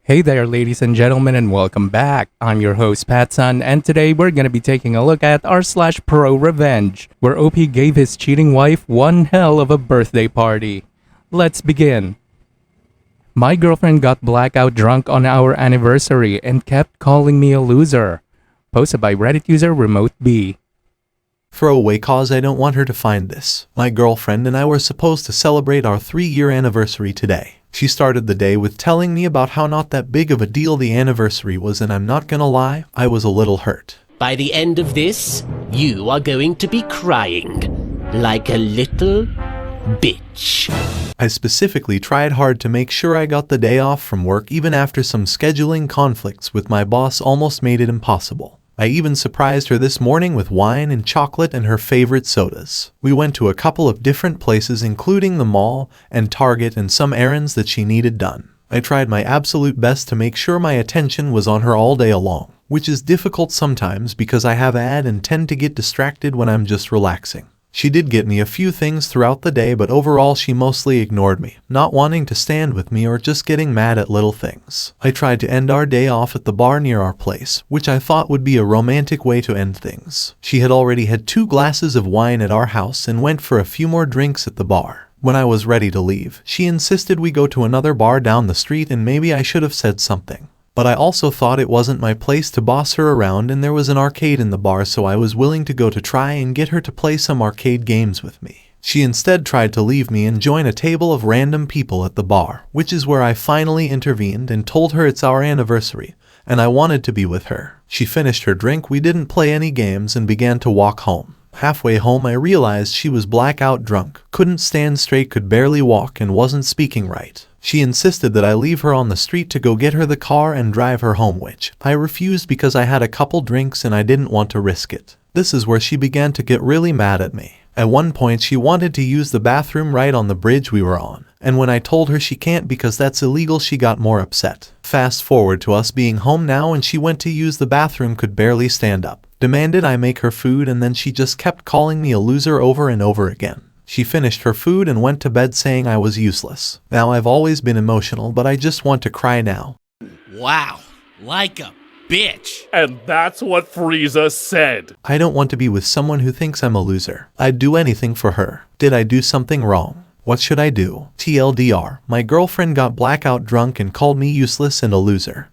Hey there, ladies and gentlemen, and welcome back. I'm your host, PattSun, and today we're gonna be taking a look at r/ProRevenge, where OP gave his cheating wife one hell of a birthday party. Let's begin. My girlfriend got blackout drunk on our anniversary and kept calling me a loser. Posted by Reddit user Remote B. Throwaway cause I don't want her to find this. My girlfriend and I were supposed to celebrate our 3-year anniversary today. She started the day with telling me about how not that big of a deal the anniversary was, and I'm not gonna lie, I was a little hurt. By the end of this, you are going to be crying like a little bitch. I specifically tried hard to make sure I got the day off from work, even after some scheduling conflicts with my boss almost made it impossible. I even surprised her this morning with wine and chocolate and her favorite sodas. We went to a couple of different places, including the mall and Target, and some errands that she needed done. I tried my absolute best to make sure my attention was on her all day long, which is difficult sometimes because I have and tend to get distracted when I'm just relaxing. She did get me a few things throughout the day, but overall she mostly ignored me, not wanting to stand with me or just getting mad at little things. I tried to end our day off at the bar near our place, which I thought would be a romantic way to end things. She had already had 2 glasses of wine at our house and went for a few more drinks at the bar. When I was ready to leave, she insisted we go to another bar down the street, and maybe I should have said something. But I also thought it wasn't my place to boss her around, and there was an arcade in the bar, so I was willing to go to try and get her to play some arcade games with me. She instead tried to leave me and join a table of random people at the bar, which is where I finally intervened and told her it's our anniversary, and I wanted to be with her. She finished her drink, we didn't play any games, and began to walk home. Halfway home I realized she was blackout drunk, couldn't stand straight, could barely walk, and wasn't speaking right. She insisted that I leave her on the street to go get her the car and drive her home, which I refused because I had a couple drinks and I didn't want to risk it. This is where she began to get really mad at me. At one point she wanted to use the bathroom right on the bridge we were on, and when I told her she can't because that's illegal, she got more upset. Fast forward to us being home now, and she went to use the bathroom, could barely stand up, demanded I make her food, and then she just kept calling me a loser over and over again. She finished her food and went to bed saying I was useless. Now, I've always been emotional, but I just want to cry now. Wow, like a bitch. And that's what Frieza said. I don't want to be with someone who thinks I'm a loser. I'd do anything for her. Did I do something wrong? What should I do? TLDR, my girlfriend got blackout drunk and called me useless and a loser.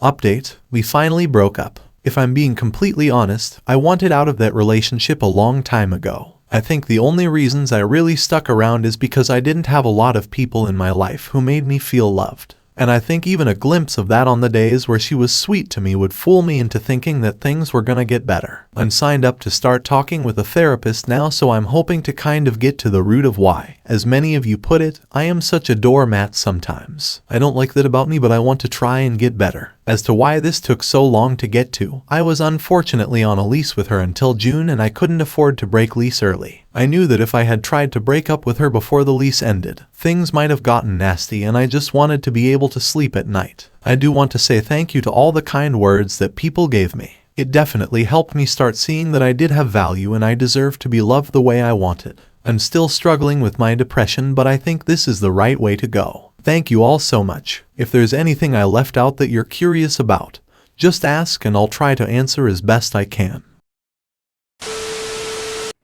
Update, we finally broke up. If I'm being completely honest, I wanted out of that relationship a long time ago. I think the only reasons I really stuck around is because I didn't have a lot of people in my life who made me feel loved. And I think even a glimpse of that on the days where she was sweet to me would fool me into thinking that things were gonna get better. I'm signed up to start talking with a therapist now, so I'm hoping to kind of get to the root of why. As many of you put it, I am such a doormat sometimes. I don't like that about me, but I want to try and get better. As to why this took so long to get to, I was unfortunately on a lease with her until June, and I couldn't afford to break lease early. I knew that if I had tried to break up with her before the lease ended, things might have gotten nasty, and I just wanted to be able to sleep at night. I do want to say thank you to all the kind words that people gave me. It definitely helped me start seeing that I did have value and I deserve to be loved the way I wanted. I'm still struggling with my depression, but I think this is the right way to go. Thank you all so much. If there's anything I left out that you're curious about, just ask and I'll try to answer as best I can.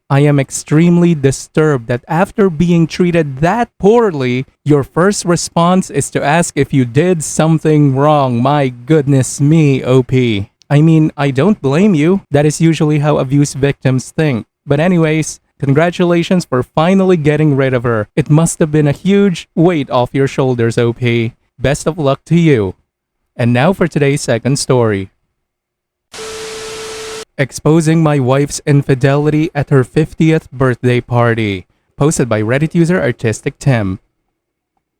I am extremely disturbed that after being treated that poorly, your first response is to ask if you did something wrong. My goodness me, OP. I mean, I don't blame you. That is usually how abuse victims think. But anyways, congratulations for finally getting rid of her. It must have been a huge weight off your shoulders, OP. Best of luck to you. And now for today's second story. Exposing my wife's infidelity at her 50th birthday party. Posted by Reddit user Artistic Tim.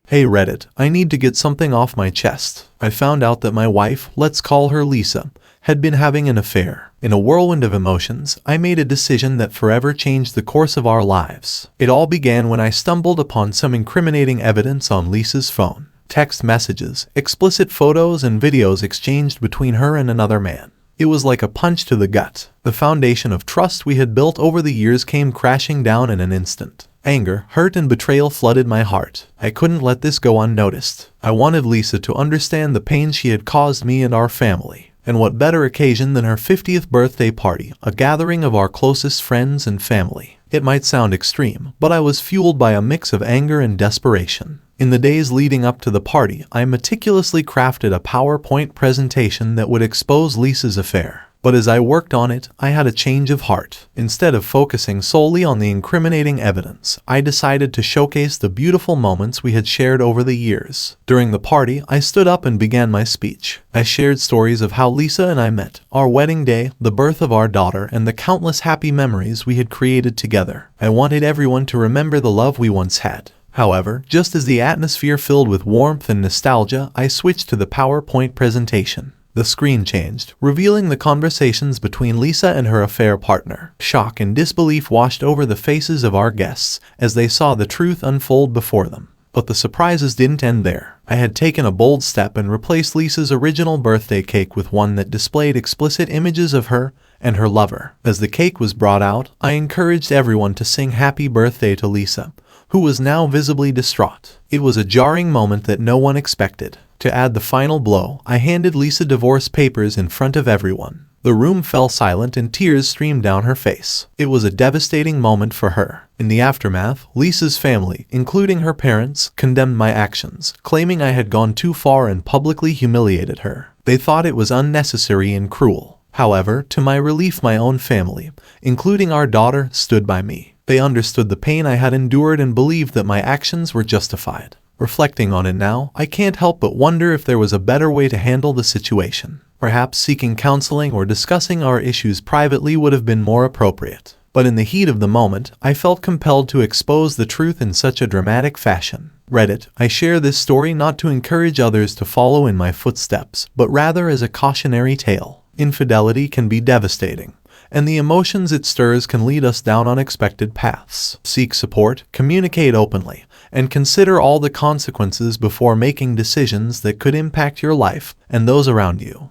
Hey Reddit, I need to get something off my chest. I found out that my wife, let's call her Lisa, had been having an affair. In a whirlwind of emotions, I made a decision that forever changed the course of our lives. It all began when I stumbled upon some incriminating evidence on Lisa's phone. Text messages, explicit photos, and videos exchanged between her and another man. It was like a punch to the gut. The foundation of trust we had built over the years came crashing down in an instant. Anger, hurt, and betrayal flooded my heart. I couldn't let this go unnoticed. I wanted Lisa to understand the pain she had caused me and our family. And what better occasion than her 50th birthday party, a gathering of our closest friends and family. It might sound extreme, but I was fueled by a mix of anger and desperation. In the days leading up to the party, I meticulously crafted a PowerPoint presentation that would expose Lisa's affair. But as I worked on it, I had a change of heart. Instead of focusing solely on the incriminating evidence, I decided to showcase the beautiful moments we had shared over the years. During the party, I stood up and began my speech. I shared stories of how Lisa and I met, our wedding day, the birth of our daughter, and the countless happy memories we had created together. I wanted everyone to remember the love we once had. However, just as the atmosphere filled with warmth and nostalgia, I switched to the PowerPoint presentation. The screen changed, revealing the conversations between Lisa and her affair partner. Shock and disbelief washed over the faces of our guests as they saw the truth unfold before them. But the surprises didn't end there. I had taken a bold step and replaced Lisa's original birthday cake with one that displayed explicit images of her and her lover. As the cake was brought out, I encouraged everyone to sing happy birthday to Lisa, who was now visibly distraught. It was a jarring moment that no one expected. To add the final blow, I handed Lisa divorce papers in front of everyone. The room fell silent and tears streamed down her face. It was a devastating moment for her. In the aftermath, Lisa's family, including her parents, condemned my actions, claiming I had gone too far and publicly humiliated her. They thought it was unnecessary and cruel. However, to my relief, my own family, including our daughter, stood by me. They understood the pain I had endured and believed that my actions were justified. Reflecting on it now, I can't help but wonder if there was a better way to handle the situation. Perhaps seeking counseling or discussing our issues privately would have been more appropriate. But in the heat of the moment, I felt compelled to expose the truth in such a dramatic fashion. Reddit, I share this story not to encourage others to follow in my footsteps, but rather as a cautionary tale. Infidelity can be devastating, and the emotions it stirs can lead us down unexpected paths. Seek support, communicate openly, and consider all the consequences before making decisions that could impact your life and those around you.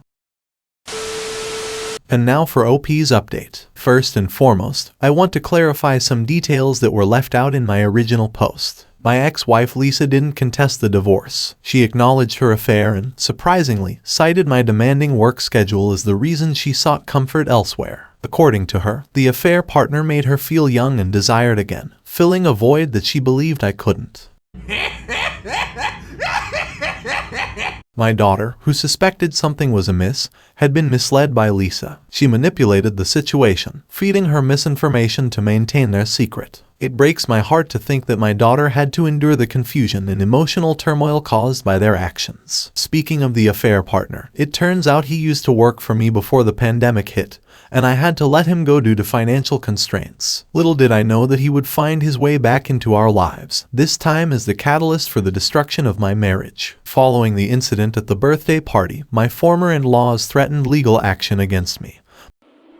And now for OP's update. First and foremost, I want to clarify some details that were left out in my original post. My ex-wife Lisa didn't contest the divorce. She acknowledged her affair and, surprisingly, cited my demanding work schedule as the reason she sought comfort elsewhere. According to her, the affair partner made her feel young and desired again, filling a void that she believed I couldn't. My daughter, who suspected something was amiss, had been misled by Lisa. She manipulated the situation, feeding her misinformation to maintain their secret. It breaks my heart to think that my daughter had to endure the confusion and emotional turmoil caused by their actions. Speaking of the affair partner, it turns out he used to work for me before the pandemic hit, and I had to let him go due to financial constraints. Little did I know that he would find his way back into our lives, this time as the catalyst for the destruction of my marriage. Following the incident at the birthday party, my former in-laws threatened legal action against me.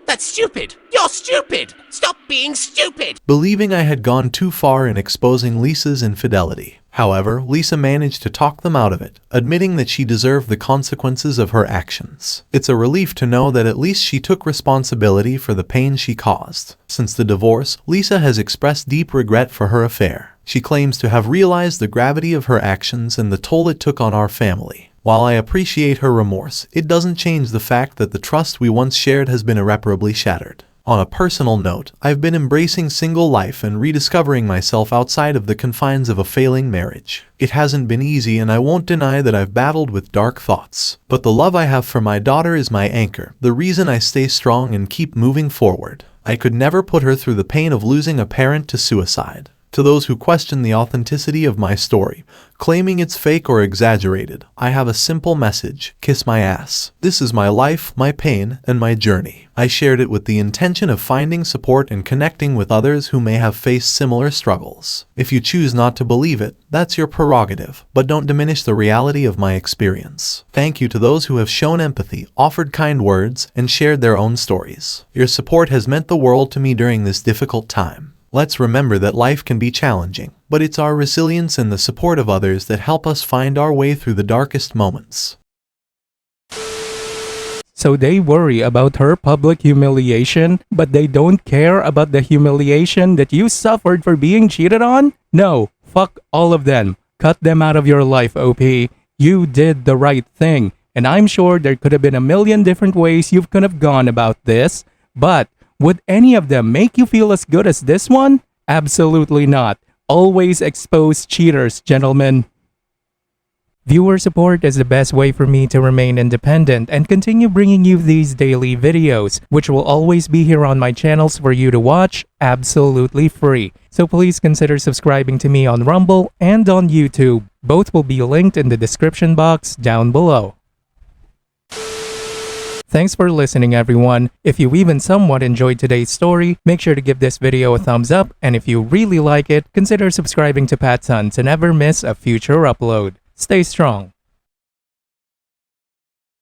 That's stupid! You're stupid! Stop being stupid! Believing I had gone too far in exposing Lisa's infidelity. However, Lisa managed to talk them out of it, admitting that she deserved the consequences of her actions. It's a relief to know that at least she took responsibility for the pain she caused. Since the divorce, Lisa has expressed deep regret for her affair. She claims to have realized the gravity of her actions and the toll it took on our family. While I appreciate her remorse, it doesn't change the fact that the trust we once shared has been irreparably shattered. On a personal note, I've been embracing single life and rediscovering myself outside of the confines of a failing marriage. It hasn't been easy, and I won't deny that I've battled with dark thoughts. But the love I have for my daughter is my anchor, the reason I stay strong and keep moving forward. I could never put her through the pain of losing a parent to suicide. To those who question the authenticity of my story, claiming it's fake or exaggerated, I have a simple message: kiss my ass. This is my life, my pain, and my journey. I shared it with the intention of finding support and connecting with others who may have faced similar struggles. If you choose not to believe it, that's your prerogative, but don't diminish the reality of my experience. Thank you to those who have shown empathy, offered kind words, and shared their own stories. Your support has meant the world to me during this difficult time. Let's remember that life can be challenging, but it's our resilience and the support of others that help us find our way through the darkest moments. So they worry about her public humiliation, but they don't care about the humiliation that you suffered for being cheated on? No, fuck all of them. Cut them out of your life, OP. You did the right thing. And I'm sure there could have been a million different ways you could have gone about this, but would any of them make you feel as good as this one? Absolutely not. Always expose cheaters, gentlemen. Viewer support is the best way for me to remain independent and continue bringing you these daily videos, which will always be here on my channels for you to watch absolutely free. So please consider subscribing to me on Rumble and on YouTube. Both will be linked in the description box down below. Thanks for listening, everyone. If you even somewhat enjoyed today's story, make sure to give this video a thumbs up, and if you really like it, consider subscribing to PattSun to never miss a future upload. Stay strong.